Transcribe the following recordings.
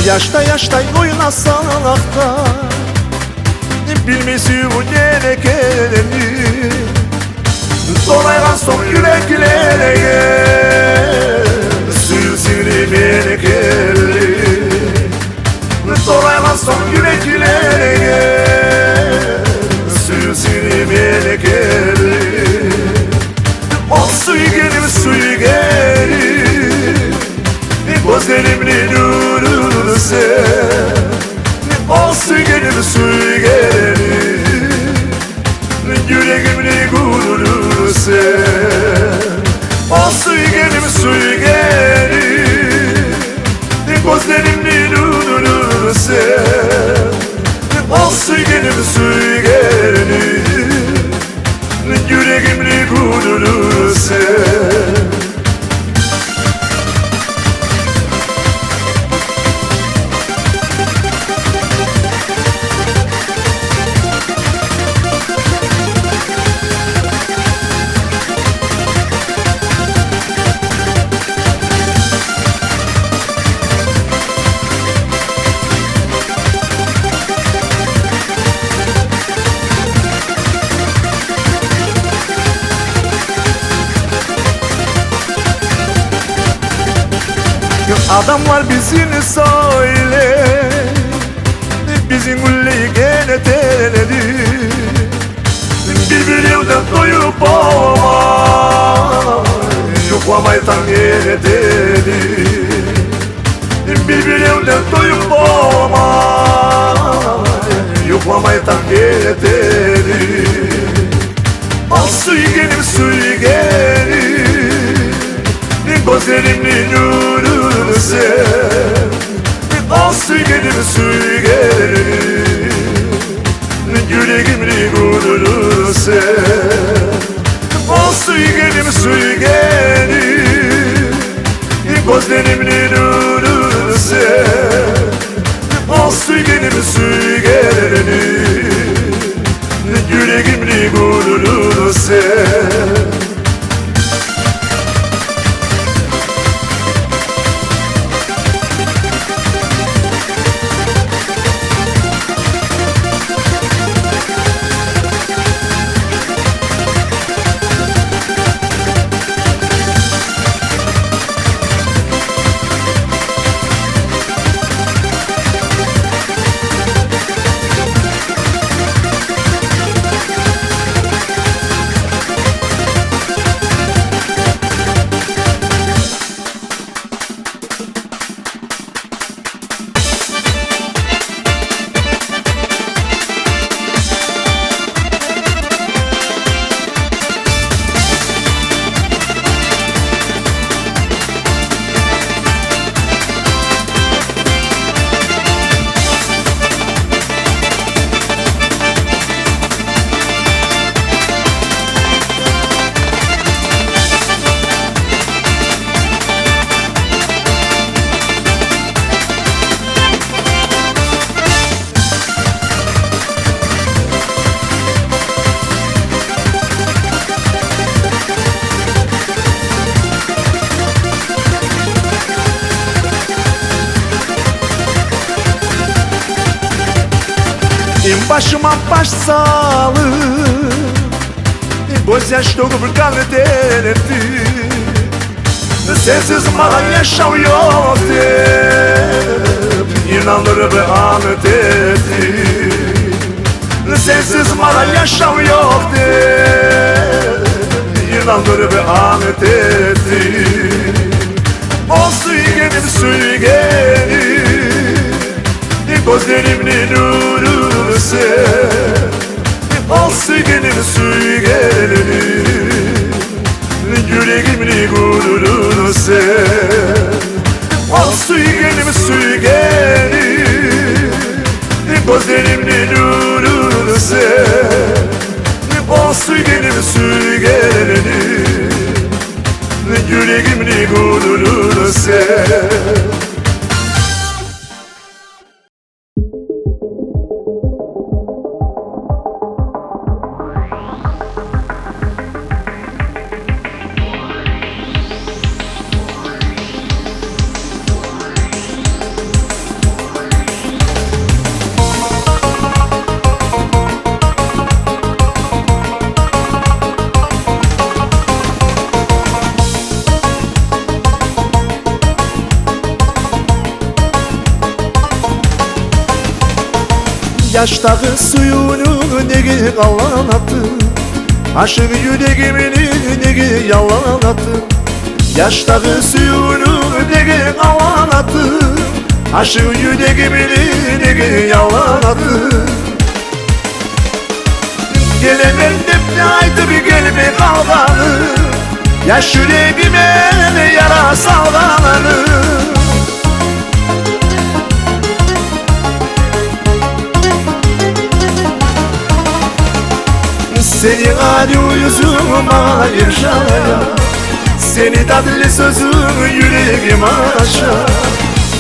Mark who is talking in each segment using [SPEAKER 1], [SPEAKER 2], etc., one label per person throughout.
[SPEAKER 1] Yaşta oynasak da bilmesi bu gerekeni Dolaygan son yüreklere Suyu sivri melekleri Dolaygan son yüreklere Suyu sivri melekleri O suyu gelir Gözlerimle nurunu ser O suyu gelir Yüreğimle gururu ser O suyu gelir Gözlerimle nurunu ser O suyu gelir Yüreğimle gururu ser Adamlar bizini söyle Bizim gülleyi gene terledi Birbirine doyup olma Yoklamaytan gene dedi Birbirine doyup olma Yoklamaytan gene dedi O suyu gelir Gözlerimle nurunu ser O suyu gelir Yüreğimle gururu ser O suyu gelir Gözlerimle nurunu ser O suyu gelir Yüreğimle gururu ser Başıma baş sağlık Gözyaş dolup kan derdi Sensiz bana yaşam yok deyip İnanır ve anı dedi Sensiz bana yaşam yok deyip İnanır ve anı dedi O suyu gelir Gözlerimle nurunu ser O suyu gelir Yüreğimle gururunu ser O suyu gelir Gözlerimle nurunu ser O suyu gelir Yüreğimle gururunu ser
[SPEAKER 2] Yaştagı suyunu nege kallanattı, aşık yüreğimini nege yalanattı. Yaştagı suyunu nege kallanattı, aşık yüreğimini nege yalanattı. Gelemem dep de aydı bir gelme kalganı, yaş yüreğime yara salganı. Seni ağrı yüzüm bana irşaya, seni tatlı sözün yüreğim aşağı.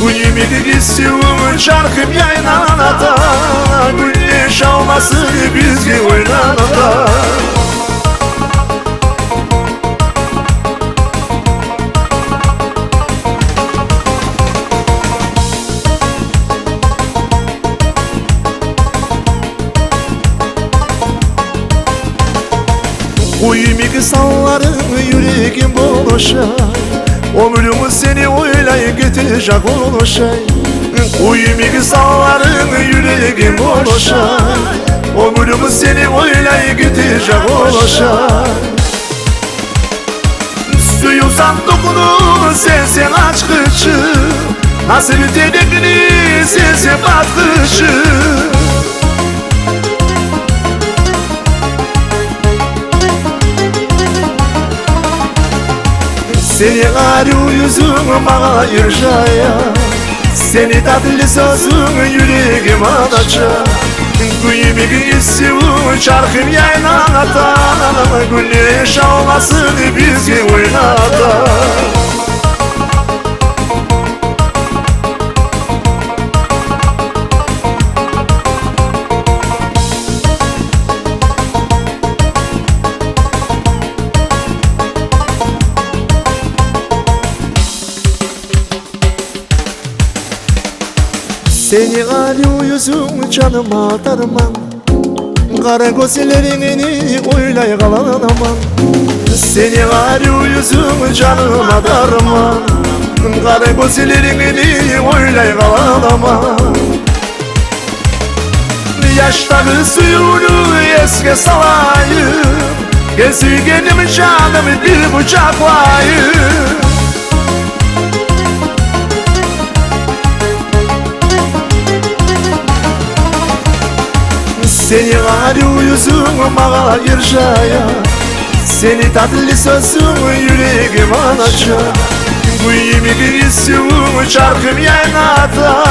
[SPEAKER 2] Bu yemini istiyorum şarkım yaylanata, güneş alması bizgi oynanata. Uyumik sallarım yüreğim boşa, ömrümü seni oylay gidecek oluşay. Uyumik sallarım yüreğim boşa, ömrümü seni oylay gidecek oluşay. Suyu sandıkını sensen açkıcı, nasıl dedekini sensen batkıcı. Seni ağrı yüzüm bana irşaya, seni tatlı sözün yüreğim anaça. Güyümük istiyorum şarkım yaylanata, güneş almasın bizgi oynata. Seni ağrı yüzüm canıma darman, kara gözlerini oylay kalanamam. Seni ağrı yüzüm canıma darman, kara gözlerini oylay kalanamam. Yaştagı suyunu eske salayım, gezgenim canım bir bıçaklayım. Seni ağrı yüzüm bana irşaya, seni tatlı sözün yüreğim anaça. Güyümük istiyorum şarkım yaynata,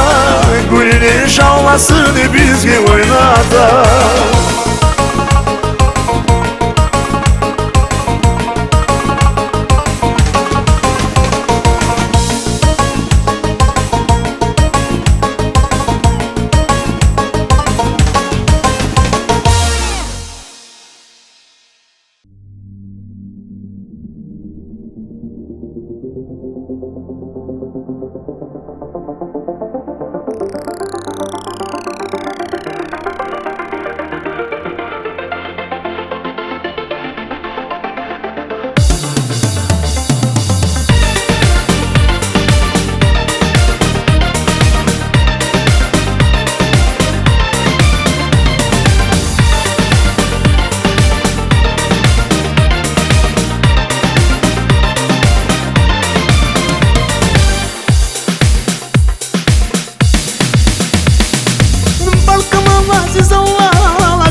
[SPEAKER 2] güneş almasın bizgi oynata.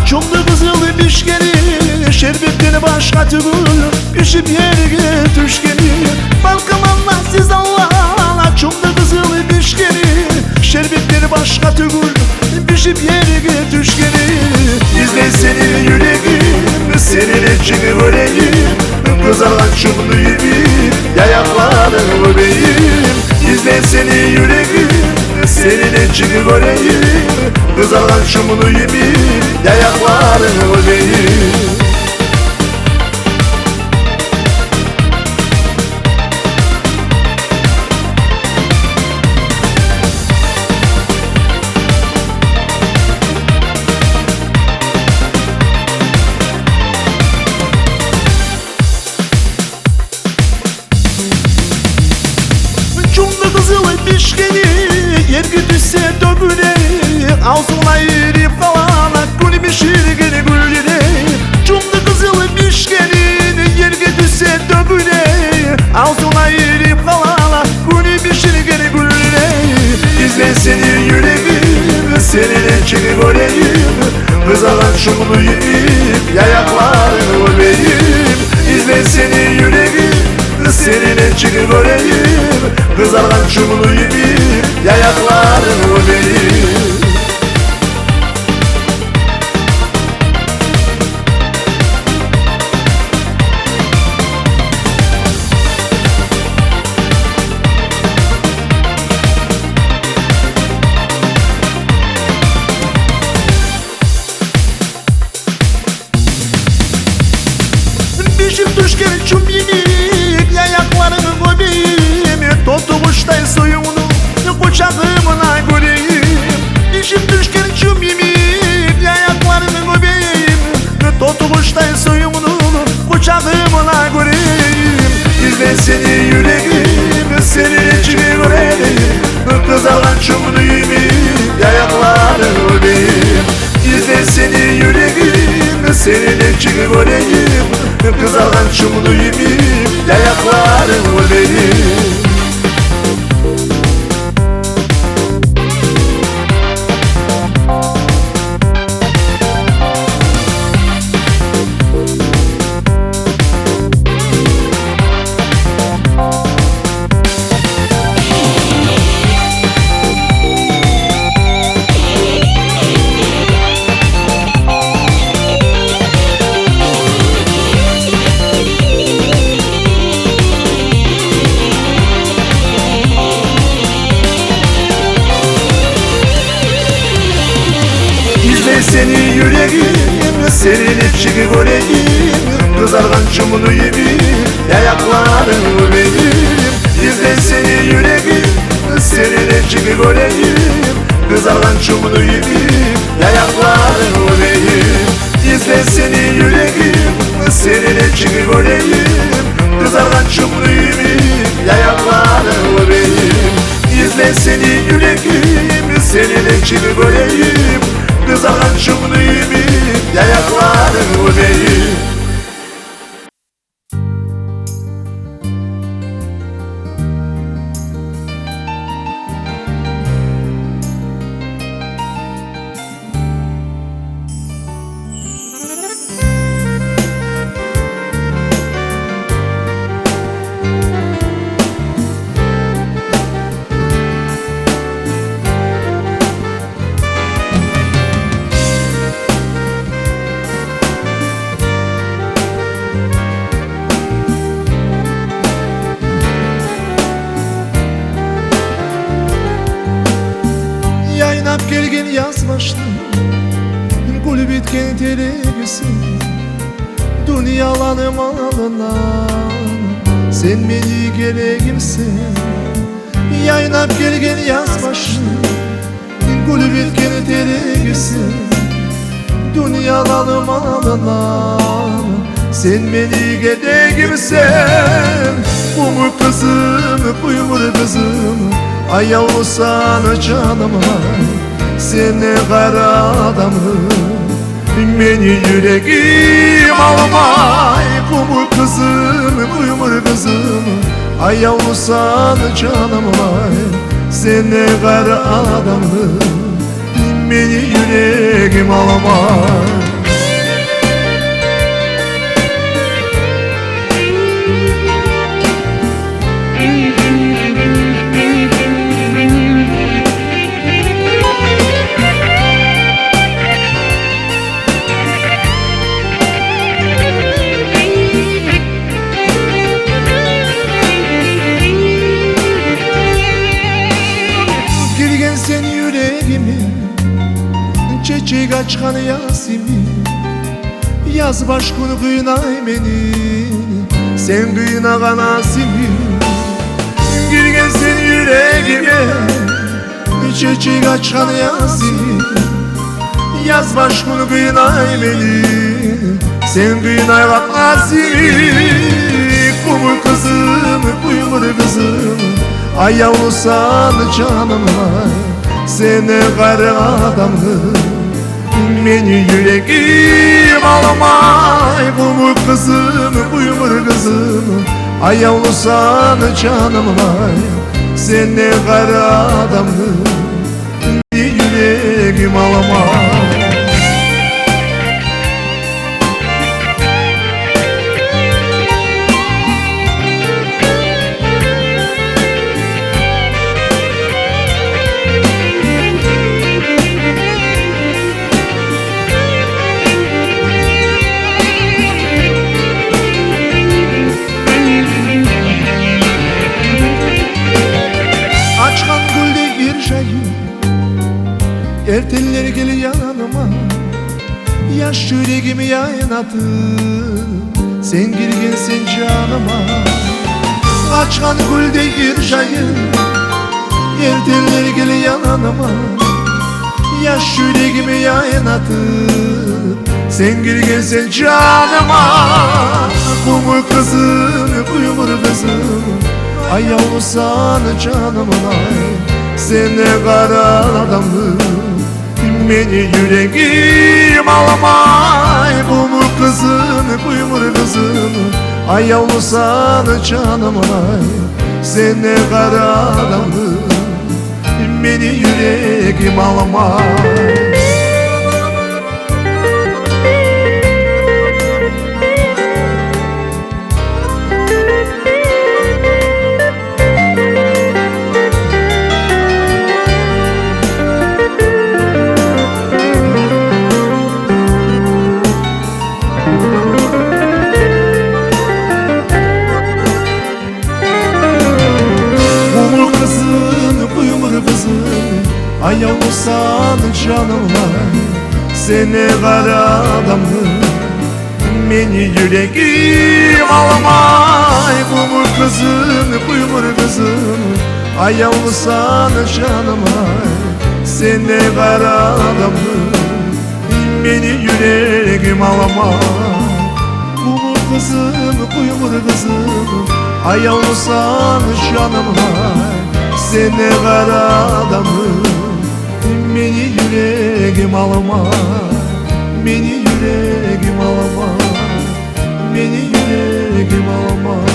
[SPEAKER 2] Çoklu kızılı pişkeni, şerbetleri başka türlü pişip yerine tüşkeni. Balkımanla siz Allah'la çoklu kızılı pişkeni, şerbetleri başka türlü pişip yerine tüşkeni. İzle senin yüreğim, senin için böreğim, kızalan çoklu yemin, yayakların öbeğim. İzle senin yüreğim, senin için böreğim, kızalan çoklu yemin, yayakların öbeğim. Cumlu kızılı pişkeni, yer düşse döbüle, ağzına yiyip kalana Günü pişirgeni güllere Çumdu kızılı pişkeni Yerge düşse döbüle Ağzına yiyip kalana Günü pişirgeni güllere İzle seni yüreğim Senin için göreyim Kızalan çumunu yiyip Yayaklarını öpeyim İzle seni yüreğim Senin için göreyim Kızalan çumunu yiyip Yayaklarını öpeyim Pişip düşken çum yiyip Yayaklarını öpeyim Totuştay soyunu Kucağımına göreyim Pişip düşken çum yiyip Yayaklarını öpeyim Totuştay soyunu Kucağımına göreyim İzle seni yüreğim Senin için göreyim Kızalan çumunu yiyip Yayaklarını öpeyim İzle seni yüreğim Senin için göreyim Kızalan çumunu yiyip Yayaklarını öpeyim Seni yüreğim Senin için göreyim Kızargan çumunu yiyip Yayaklarını öpeyim İzle seni yüreğim Senin için göreyim Kızargan çumunu yiyip Yayaklarını öpeyim İzle seni yüreğim Senin için göreyim Kızargan çumunu yiyip Yayaklarını öpeyim İzle seni yüreğim Senin için göreyim Kızalan çumunu yiyip Yayaklarını öpeyim Yaynap gelgen yazmaştım Gül bitken teregisi Dünyalanım alınan Sen beni gereğimsin Yaynap gelgen yazmaştım Gül bitken teregisi Dünyalanım alınan Sen beni gereğimsin Kumur kızım, kuymur kızım Ay yavru sana canım Sen ne kara adamı Beni yüreğim almay Kumur kızım, kuymur kızım Ay yavru sana canım Sen ne kara adamı Beni yüreğim almay Sen yüreğimi Çiçek açkan Yasemin Yaz başkunu kıynay beni Sen kıynagan Asimin Girgen sen yüreğime Çiçek açkan Yasemin Yaz başkunu kıynay beni Sen kıynagan Asimin Kumur kızım, kuymur kızım Ay yavru sana canım Seni kara adamı beni yüreğim alamay. Kumur kızım, kuyumur kızım, ay yavrusan canım vay. Seni kara adamı beni yüreğim alamay. Açkan gülde bir şeyim, erteller gel yanıma. Yaş yüreğimi yaynatın, sen girgensin canıma. Açkan gülde bir şeyim, erteller gel yanıma. Yaş yüreğimi yaynatın, sen girgensin canıma. Kumur kızım, kuyumur kızım, ay yavrusan canım ay. Seni kara adamı beni yüreğim alamay. Kumur kızım, kuyumur kızım, ay yavrusan canım ay. Seni kara adamı beni yüreğim alamay. Ay yavrusan canım var, seni kara adamı beni yüreğim alamay. Kumur kızım, kuyumur kızım, ay yavrusan canım var, seni kara adamı beni yüreğim alamay. Kumur kızım, kuyumur kızım, ay yavrusan canım var, seni kara adamı beni yüreğim alamay. Beni yüreğim alamay, beni yüreğim alamay.